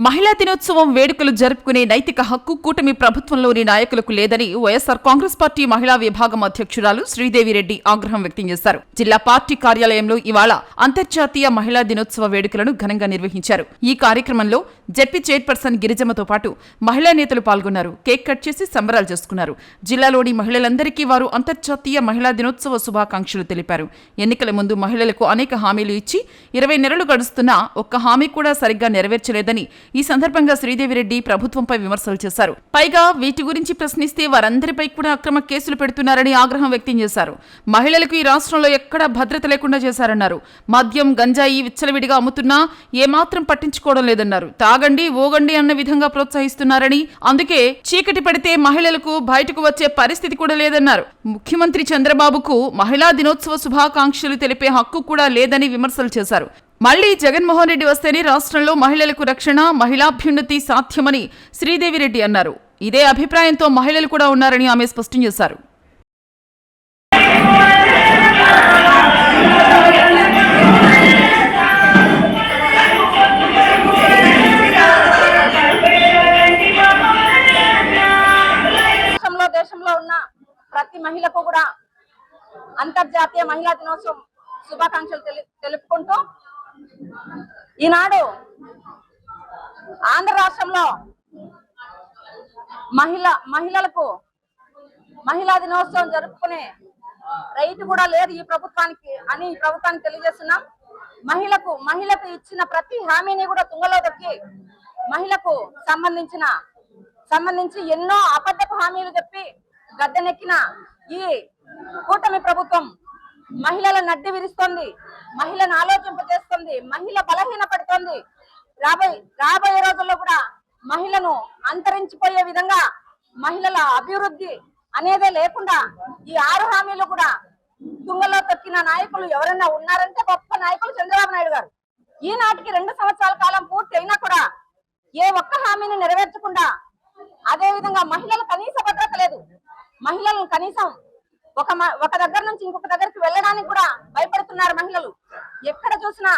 మహిళా దినోత్సవం వేడుకలు జరుపుకునే నైతిక హక్కు కూటమి ప్రభుత్వంలోని నాయకులకు లేదని వైఎస్సార్ కాంగ్రెస్ పార్టీ మహిళా విభాగం అధ్యక్షురాలు శ్రీదేవిరెడ్డి ఆగ్రహం వ్యక్తం చేశారు. జిల్లా పార్టీ కార్యాలయంలో ఇవాళ అంతర్జాతీయ మహిళా దినోత్సవ వేడుకలను ఘనంగా నిర్వహించారు. ఈ కార్యక్రమంలో జెడ్పీ చైర్పర్సన్ గిరిజమ్మతో పాటు మహిళా నేతలు పాల్గొన్నారు. కేక్ కట్ చేసి సంబరాలు చేసుకున్నారు. జిల్లాలోని మహిళలందరికీ వారు అంతర్జాతీయ మహిళా దినోత్సవ శుభాకాంక్షలు తెలిపారు. ఎన్నికల ముందు మహిళలకు అనేక హామీలు ఇచ్చి 20 నెలలు గడుస్తున్నా ఒక్క హామీ కూడా సరిగ్గా నెరవేర్చలేదని ఈ సందర్భంగా శ్రీదేవిరెడ్డి ప్రభుత్వంపై విమర్శలు చేశారు. పైగా వీటి గురించి ప్రశ్నిస్తే వారందరిపై కూడా అక్రమ కేసులు పెడుతున్నారని ఆగ్రహం వ్యక్తం చేశారు. మహిళలకు ఈ రాష్ట్రంలో ఎక్కడా భద్రత లేకుండా చేశారన్నారు. మద్యం, గంజాయి విచ్చలవిడిగా అమ్ముతున్నా ఏమాత్రం పట్టించుకోవడం లేదన్నారు. తాగండి, ఓగండి అన్న విధంగా ప్రోత్సహిస్తున్నారని, అందుకే చీకటి పడితే మహిళలకు బయటకు వచ్చే పరిస్థితి కూడా లేదన్నారు. ముఖ్యమంత్రి చంద్రబాబుకు మహిళా దినోత్సవ శుభాకాంక్షలు తెలిపే హక్కు కూడా లేదని విమర్శలు చేశారు. మళ్లీ జగన్మోహన్ రెడ్డి వస్తేనే రాష్ట్రంలో మహిళలకు రక్షణ, మహిళాభ్యున్నతి సాధ్యమని శ్రీదేవిరెడ్డి అన్నారు. ఇదే అభిప్రాయంతో మహిళలు కూడా ఉన్నారని ఆమె స్పష్టం చేశారు. దేశంలో ఉన్న ప్రతి మహిళకు కూడా అంతర్జాతీయ మహిళా దినోత్సవం శుభాకాంక్షలు తెలుపుకుంటూ ఈనాడు ఆంధ్ర రాష్ట్రంలో మహిళలకు మహిళా దినోత్సవం జరుపుకునే రైతు కూడా లేదు ఈ ప్రభుత్వానికి తెలియజేస్తున్నాం. మహిళకు ఇచ్చిన ప్రతి హామీని కూడా తుంగలో దొక్కి మహిళకు సంబంధించి ఎన్నో అబద్ధపు హామీలు చెప్పి గద్దెనెక్కిన ఈ కూటమి ప్రభుత్వం మహిళల నడ్డి విరుస్తోంది, మహిళను ఆలోచింపజేస్తుంది, మహిళ బలహీనపడుతోంది. రాబోయే రోజుల్లో కూడా మహిళను అంతరించిపోయే విధంగా మహిళల అభివృద్ధి అనేదే లేకుండా ఈ 6 హామీలు కూడా తుంగలో తొక్కిన నాయకులు ఎవరైనా ఉన్నారంటే గొప్ప నాయకులు చంద్రబాబు నాయుడు గారు. ఈనాటికి 2 సంవత్సరాల కాలం పూర్తి అయినా కూడా ఏ ఒక్క హామీని నెరవేర్చకుండా, అదే విధంగా మహిళలు కనీస భద్రత లేదు. మహిళలను కనీసం ఒక దగ్గర నుంచి ఇంకొక దగ్గరికి వెళ్ళడానికి కూడా భయపడుతున్నారు మహిళలు. ఎక్కడ చూసినా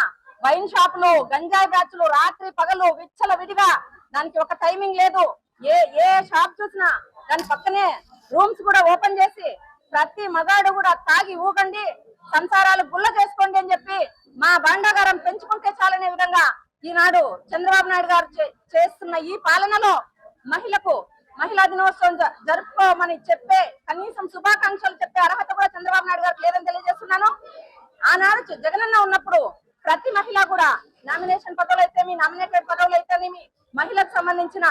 వైన్ షాపులు, గంజాయి బ్యాచ్లు, రాత్రి పగలు విచ్చల విడిగా, దానికి ఒక టైమింగ్ లేదు. ఏ షాప్ చూసినా దాని పక్కనే రూమ్స్ కూడా ఓపెన్ చేసి ప్రతి మగాడు కూడా తాగి ఊగండి, సంసారాలు గుల్ల చేసుకోండి అని చెప్పి మా భాండాగారం పెంచుకుంటే చాలనే విధంగా ఈనాడు చంద్రబాబు నాయుడు గారు చేస్తున్న ఈ పాలనలో మహిళా దినోత్సవం జరుపుకోమని చెప్పే కనీసం శుభాకాంక్షలు చెప్పే అర్హత కూడా చంద్రబాబు నాయుడు గారికి లేదని తెలియజేస్తున్నాను. ఆనాడు జగనన్న ఉన్నప్పుడు ప్రతి మహిళ కూడా నామినేషన్ పదవులు అయితేనేమి, నామినేటెడ్ పదవులు అయితేనేమి, మహిళకు సంబంధించిన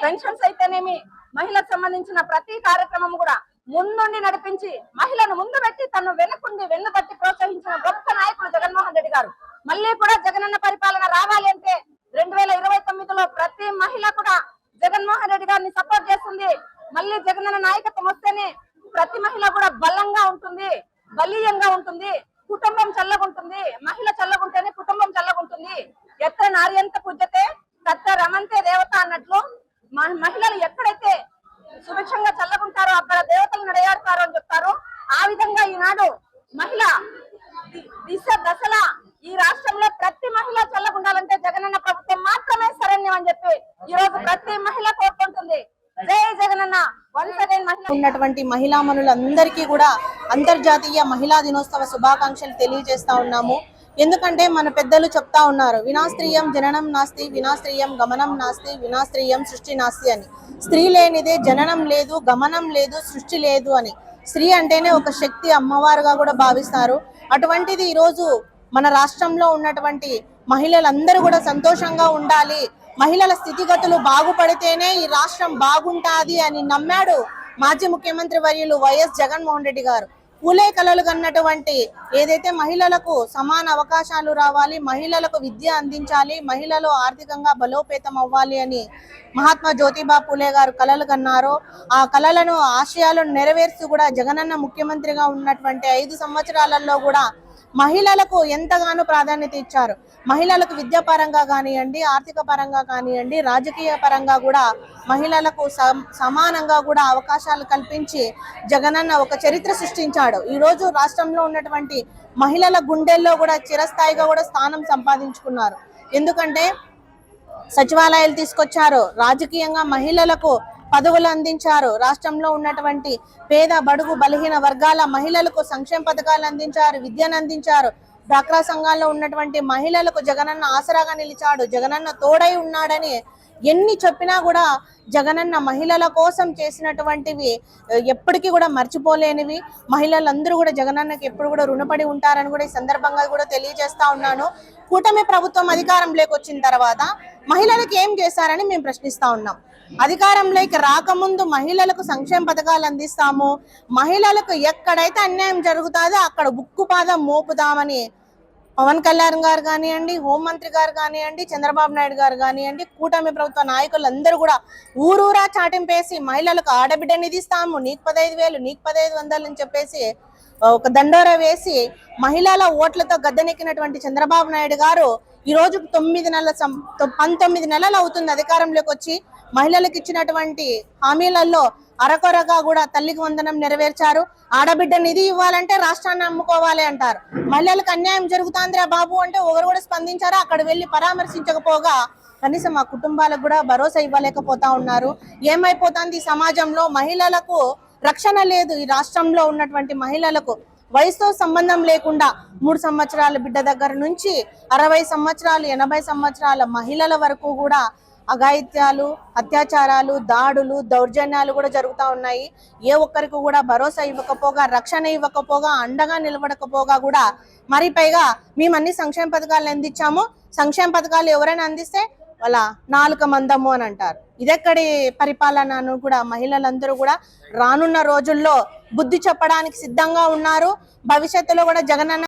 పెన్షన్స్ అయితేనేమి, మహిళకు సంబంధించిన ప్రతి కార్యక్రమం కూడా ముందుండి నడిపించి మహిళను ముందు పెట్టి తను వెన్ను తట్టి ప్రోత్సహించిన గొప్ప నాయకుడు జగన్మోహన్ రెడ్డి గారు. మళ్ళీ కూడా జగనన్న పరిపాలన రావాలి అంటే 2029లో ప్రతి మహిళ కూడా జగన్మోహన్ రెడ్డి గారిని సపోర్ట్ చేస్తుంది. మళ్ళీ జగనన్న నాయకత్వం వస్తేనే ప్రతి మహిళ కూడా బలంగా ఉంటుంది, బలీయంగా ఉంటుంది, కుటుంబం చల్లగుంటుంది. మహిళ చల్లగుంటేనే కుటుంబం చల్లగుంటుంది. ఎత్ర నార్యంత పూజ్యతే తత్ర రమంతే దేవత అన్నట్లు మహిళలు ఎక్కడైతే సుభిక్షంగా చల్లగుంటారో అక్కడ దేవతలు నడయాడతారో అని చెప్తారు. ఆ విధంగా ఈనాడు మహిళ దశల ఈ రాష్ట్రంలో ప్రతి మహిళ చల్లగుండాలంటే జగనన్న ప్రభుత్వం మాత్రమే శరణ్యం అని చెప్పి ఈ రోజు ప్రతి మహిళ కోరుకుంటుంది. జై జగనన్న. ఉన్నటువంటి మహిళామణులందరికీ కూడా అంతర్జాతీయ మహిళా దినోత్సవ శుభాకాంక్షలు తెలియజేస్తా ఉన్నాము. ఎందుకంటే మన పెద్దలు చెప్తా ఉన్నారు, వినాస్త్రీయం జననం నాస్తి, వినాస్త్రీయం గమనం నాస్తి, వినాస్త్రీయం సృష్టి నాస్తి అని. స్త్రీ లేనిదే జననం లేదు, గమనం లేదు, సృష్టి లేదు అని. స్త్రీ అంటేనే ఒక శక్తి, అమ్మవారుగా కూడా భావిస్తారు. అటువంటిది ఈరోజు మన రాష్ట్రంలో ఉన్నటువంటి మహిళలందరూ కూడా సంతోషంగా ఉండాలి, మహిళల స్థితిగతులు బాగుపడితేనే ఈ రాష్ట్రం బాగుంటాది అని నమ్మాడు మాజీ ముఖ్యమంత్రి వర్యులు వైఎస్ జగన్మోహన్ రెడ్డి గారు. పూలే కలలు కన్నటువంటి ఏదైతే మహిళలకు సమాన అవకాశాలు రావాలి, మహిళలకు విద్య అందించాలి, మహిళలు ఆర్థికంగా బలోపేతం అవ్వాలి అని మహాత్మా జ్యోతిబా పూలే గారు కలలు కన్నారో ఆ కలలను, ఆశయాలను నెరవేర్చి కూడా జగనన్న ముఖ్యమంత్రిగా ఉన్నటువంటి 5 సంవత్సరాలలో కూడా మహిళలకు ఎంతగానో ప్రాధాన్యత ఇచ్చారు. మహిళలకు విద్యాపరంగా కానివ్వండి, ఆర్థిక పరంగా కానివ్వండి, రాజకీయ పరంగా కూడా మహిళలకు సమానంగా కూడా అవకాశాలు కల్పించి జగనన్న ఒక చరిత్ర సృష్టించాడు. ఈరోజు రాష్ట్రంలో ఉన్నటువంటి మహిళల గుండెల్లో కూడా చిరస్థాయిగా కూడా స్థానం సంపాదించుకున్నారు. ఎందుకంటే సచివాలయాలు తీసుకొచ్చారు, రాజకీయంగా మహిళలకు పదవులు అందించారు, రాష్ట్రంలో ఉన్నటువంటి పేద బడుగు బలహీన వర్గాల మహిళలకు సంక్షేమ పథకాలు అందించారు, విద్యను అందించారు, డ్వాక్రా సంఘాల్లో ఉన్నటువంటి మహిళలకు జగనన్న ఆసరాగా నిలిచాడు, జగనన్న తోడై ఉన్నాడని ఎన్ని చెప్పినా కూడా జగనన్న మహిళల కోసం చేసినటువంటివి ఎప్పటికీ కూడా మర్చిపోలేనివి. మహిళలందరూ కూడా జగనన్నకి ఎప్పుడు కూడా రుణపడి ఉంటారని కూడా ఈ సందర్భంగా కూడా తెలియజేస్తా ఉన్నాను. కూటమి ప్రభుత్వం అధికారంలోకి వచ్చిన తర్వాత మహిళలకు ఏం చేశారని మేము ప్రశ్నిస్తా ఉన్నాం. అధికారంలోకి రాకముందు మహిళలకు సంక్షేమ పథకాలు అందిస్తాము, మహిళలకు ఎక్కడైతే అన్యాయం జరుగుతుందో అక్కడ ఉక్కుపాదం మోపుదామని పవన్ కళ్యాణ్ గారు కానివ్వండి, హోంమంత్రి గారు కానివ్వండి, చంద్రబాబు నాయుడు గారు కానివ్వండి, కూటమి ప్రభుత్వ నాయకులందరూ కూడా ఊరూరా చాటింపేసి మహిళలకు ఆడబిడ్డ నిధి ఇస్తాము, నీకు 15,000 నీకు 1500 అని చెప్పేసి ఒక దండోర వేసి మహిళల ఓట్లతో గద్దెనెక్కినటువంటి చంద్రబాబు నాయుడు గారు ఈ రోజు 19 నెలలు అవుతుంది అధికారంలోకి వచ్చి. మహిళలకు ఇచ్చినటువంటి హామీలలో అరకొరగా కూడా తల్లికి వందనం నెరవేర్చారు. ఆడబిడ్డ నిధి ఇవ్వాలంటే రాష్ట్రాన్ని అమ్ముకోవాలి అంటారు. మహిళలకు అన్యాయం జరుగుతుందిరా బాబు అంటే ఒకరు కూడా స్పందించారా? అక్కడ వెళ్ళి పరామర్శించకపోగా కనీసం ఆ కుటుంబాలకు కూడా భరోసా ఇవ్వలేకపోతా ఉన్నారు. ఏమైపోతుంది ఈ సమాజంలో? మహిళలకు రక్షణ లేదు. ఈ రాష్ట్రంలో ఉన్నటువంటి మహిళలకు వయసుతో సంబంధం లేకుండా 3 సంవత్సరాల బిడ్డ దగ్గర నుంచి 60 సంవత్సరాలు 80 సంవత్సరాల మహిళల వరకు కూడా అఘాయిత్యాలు, అత్యాచారాలు, దాడులు, దౌర్జన్యాలు కూడా జరుగుతూ ఉన్నాయి. ఏ ఒక్కరికి కూడా భరోసా ఇవ్వకపోగా, రక్షణ ఇవ్వకపోగా, అండగా నిలబడకపోగా కూడా మరి పైగా మేము అన్ని సంక్షేమ పథకాలు అందించాము, సంక్షేమ పథకాలు ఎవరైనా అందిస్తే వాళ్ళ నాలుక మందము అని అంటారు. ఇదెక్కడి పరిపాలనను కూడా మహిళలందరూ కూడా రానున్న రోజుల్లో బుద్ధి చెప్పడానికి సిద్ధంగా ఉన్నారు. భవిష్యత్తులో కూడా జగనన్న